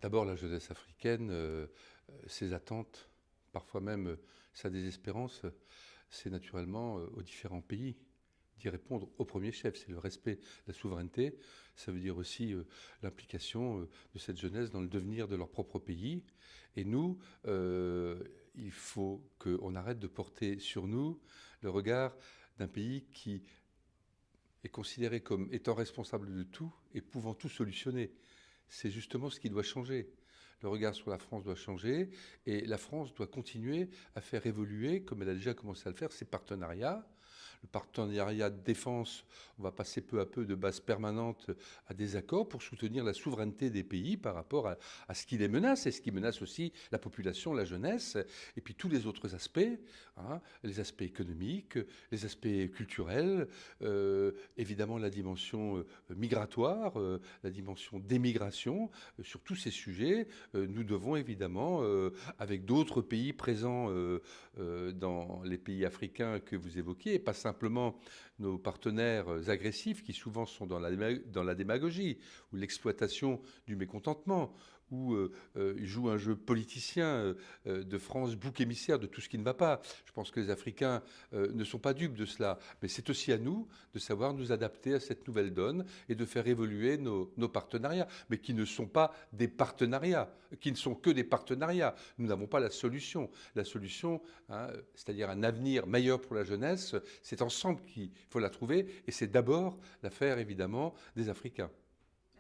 D'abord, la jeunesse africaine, ses attentes, parfois même sa désespérance, c'est naturellement aux différents pays d'y répondre au premier chef. C'est le respect de la souveraineté. Ça veut dire aussi l'implication de cette jeunesse dans le devenir de leur propre pays. Et nous, il faut qu'on arrête de porter sur nous le regard d'un pays qui est considéré comme étant responsable de tout et pouvant tout solutionner. C'est justement ce qui doit changer. Le regard sur la France doit changer et la France doit continuer à faire évoluer, comme elle a déjà commencé à le faire, ses partenariats. Le partenariat de défense, on va passer peu à peu de base permanente à des accords pour soutenir la souveraineté des pays par rapport à ce qui les menace et ce qui menace aussi la population, la jeunesse, et puis tous les autres aspects, hein, les aspects économiques, les aspects culturels, évidemment la dimension migratoire, la dimension d'émigration. Sur tous ces sujets, nous devons évidemment, avec d'autres pays présents dans les pays africains que vous évoquiez, et pas simplement nos partenaires agressifs qui souvent sont dans la démagogie ou l'exploitation du mécontentement, où ils jouent un jeu politicien de France, bouc émissaire de tout ce qui ne va pas. Je pense que les Africains ne sont pas dupes de cela, mais c'est aussi à nous de savoir nous adapter à cette nouvelle donne et de faire évoluer nos partenariats, mais qui ne sont pas des partenariats, qui ne sont que des partenariats. Nous n'avons pas la solution. La solution, hein, c'est-à-dire un avenir meilleur pour la jeunesse, c'est ensemble qu'il faut la trouver, et c'est d'abord l'affaire évidemment des Africains.